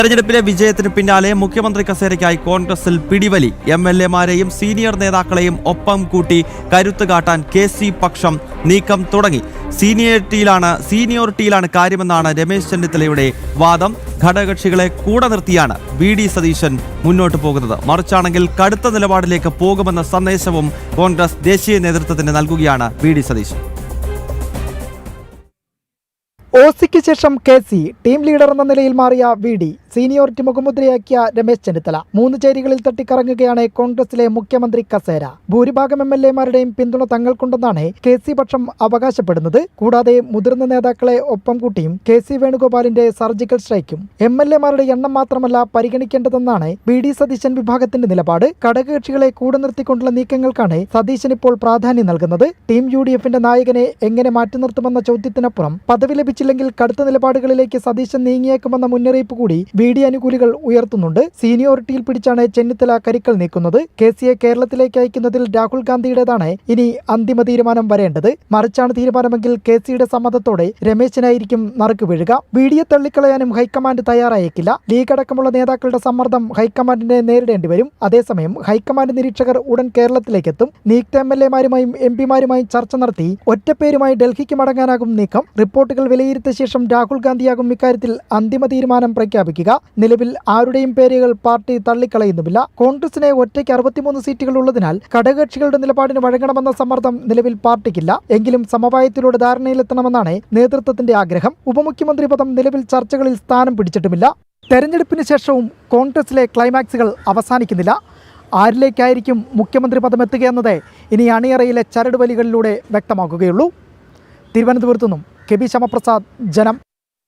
തെരഞ്ഞെടുപ്പിലെ വിജയത്തിന് പിന്നാലെ മുഖ്യമന്ത്രി കസേരയ്ക്കായി കോൺഗ്രസിൽ പിടിവലി. എംഎൽഎമാരെയും സീനിയർ നേതാക്കളെയും ഒപ്പം കൂട്ടി കരുത്ത് കാട്ടാൻ കെ.സി. പക്ഷം നീക്കം തുടങ്ങി. സീനിയോറിറ്റിയിലാണ് കാര്യമെന്നാണ് രമേശ് ചെന്നിത്തലയുടെ വാദം. ഘടകകക്ഷികളെ കൂടെ നിർത്തിയാണ് വി.ഡി. സതീശൻ മുന്നോട്ട് പോകുന്നത്. മറിച്ചാണെങ്കിൽ കടുത്ത നിലപാടിലേക്ക് പോകുമെന്ന സന്ദേശവും കോൺഗ്രസ് ദേശീയ നേതൃത്വത്തിന് നൽകുകയാണ് വി.ഡി. സതീശൻ. ഓസിക്ക് ശേഷം കെ.സി. ടീം ലീഡർ എന്ന നിലയിൽ മാറിയ വി.ഡി. സീനിയോറിറ്റി മുഖമുദ്രയാക്കിയ രമേശ് ചെന്നിത്തല 3 ചേരികളിൽ തട്ടിക്കറങ്ങുകയാണ് കോൺഗ്രസിലെ മുഖ്യമന്ത്രി കസേര. ഭൂരിഭാഗം എംഎൽഎമാരുടെയും പിന്തുണ തങ്ങൾക്കുണ്ടെന്നാണ് കെ.സി. പക്ഷം അവകാശപ്പെടുന്നത്. കൂടാതെ മുതിർന്ന നേതാക്കളെ ഒപ്പം കൂട്ടിയും കെ.സി. വേണുഗോപാലിന്റെ സർജിക്കൽ സ്ട്രൈക്കും എംഎൽഎമാരുടെ എണ്ണം മാത്രമല്ല പരിഗണിക്കേണ്ടതെന്നാണ് വി.ഡി. സതീശൻ വിഭാഗത്തിന്റെ നിലപാട്. ഘടകകക്ഷികളെ കൂടെ നിർത്തിക്കൊണ്ടുള്ള നീക്കങ്ങൾക്കാണ് സതീശൻ ഇപ്പോൾ പ്രാധാന്യം നൽകുന്നത്. ടീം യു.ഡി.എഫിന്റെ നായകനെ എങ്ങനെ മാറ്റി നിർത്തുമെന്ന ചോദ്യത്തിനപ്പുറം പദവി ലഭിച്ചില്ലെങ്കിൽ കടുത്ത നിലപാടുകളിലേക്ക് സതീശൻ നീങ്ങിയേക്കുമെന്ന മുന്നറിയിപ്പ് കൂടി വി.ഡി. അനുകൂലികൾ ഉയർത്തുന്നുണ്ട്. സീനിയോറിറ്റിയിൽ പിടിച്ചാണ് ചെന്നിത്തല കരിക്കൽ നീക്കുന്നത്. കെ.സിയെ കേരളത്തിലേക്ക് അയക്കുന്നതിൽ രാഹുൽ ഗാന്ധിയുടേതാണ് ഇനി അന്തിമ തീരുമാനം വരേണ്ടത്. മറിച്ചാണ് തീരുമാനമെങ്കിൽ കെ.സിയുടെ സമ്മതത്തോടെ രമേശിനായിരിക്കും നറുക്ക് വീഴുക. വി.ഡിയെ തള്ളിക്കളയാനും ഹൈക്കമാൻഡ് തയ്യാറായേക്കില്ല. ലീഗ് അടക്കമുള്ള നേതാക്കളുടെ സമ്മർദ്ദം ഹൈക്കമാൻഡിനെ നേരിടേണ്ടി വരും. അതേസമയം ഹൈക്കമാൻഡ് നിരീക്ഷകർ ഉടൻ കേരളത്തിലേക്കെത്തും. നിയുക്ത എംഎൽഎമാരുമായും എംപിമാരുമായും ചർച്ച നടത്തി ഒറ്റപ്പേരുമായി ഡൽഹിക്ക് മടങ്ങാനാകും നീക്കം. റിപ്പോർട്ടുകൾ വിലയിരുത്തിയ ശേഷം രാഹുൽ ഗാന്ധിയാകും ഇക്കാര്യത്തിൽ അന്തിമ തീരുമാനം പ്രഖ്യാപിക്കുക. നിലവിൽ ആരുടെയും പേരുകൾ പാർട്ടി തള്ളിക്കളയുന്നുമില്ല. കോൺഗ്രസിനെ ഒറ്റയ്ക്ക് 63 സീറ്റുകൾ ഉള്ളതിനാൽ ഘടകകക്ഷികളുടെ നിലപാടിന് വഴങ്ങണമെന്ന സമ്മർദ്ദം നിലവിൽ പാർട്ടിക്കില്ല. എങ്കിലും സമവായത്തിലൂടെ ധാരണയിലെത്തണമെന്നാണ് നേതൃത്വത്തിന്റെ ആഗ്രഹം. ഉപമുഖ്യമന്ത്രി പദം നിലവിൽ ചർച്ചകളിൽ സ്ഥാനം പിടിച്ചിട്ടുമില്ല. തെരഞ്ഞെടുപ്പിന് ശേഷവും കോൺഗ്രസിലെ ക്ലൈമാക്സുകൾ അവസാനിക്കുന്നില്ല. ആരിലേക്കായിരിക്കും മുഖ്യമന്ത്രി പദം എത്തുകയെന്നത് ഇനി അണിയറയിലെ ചരടുവലികളിലൂടെ വ്യക്തമാക്കുകയുള്ളൂ. തിരുവനന്തപുരത്തു നിന്നും കെ.ബി. ശ്യാമപ്രസാദ്, ജനം.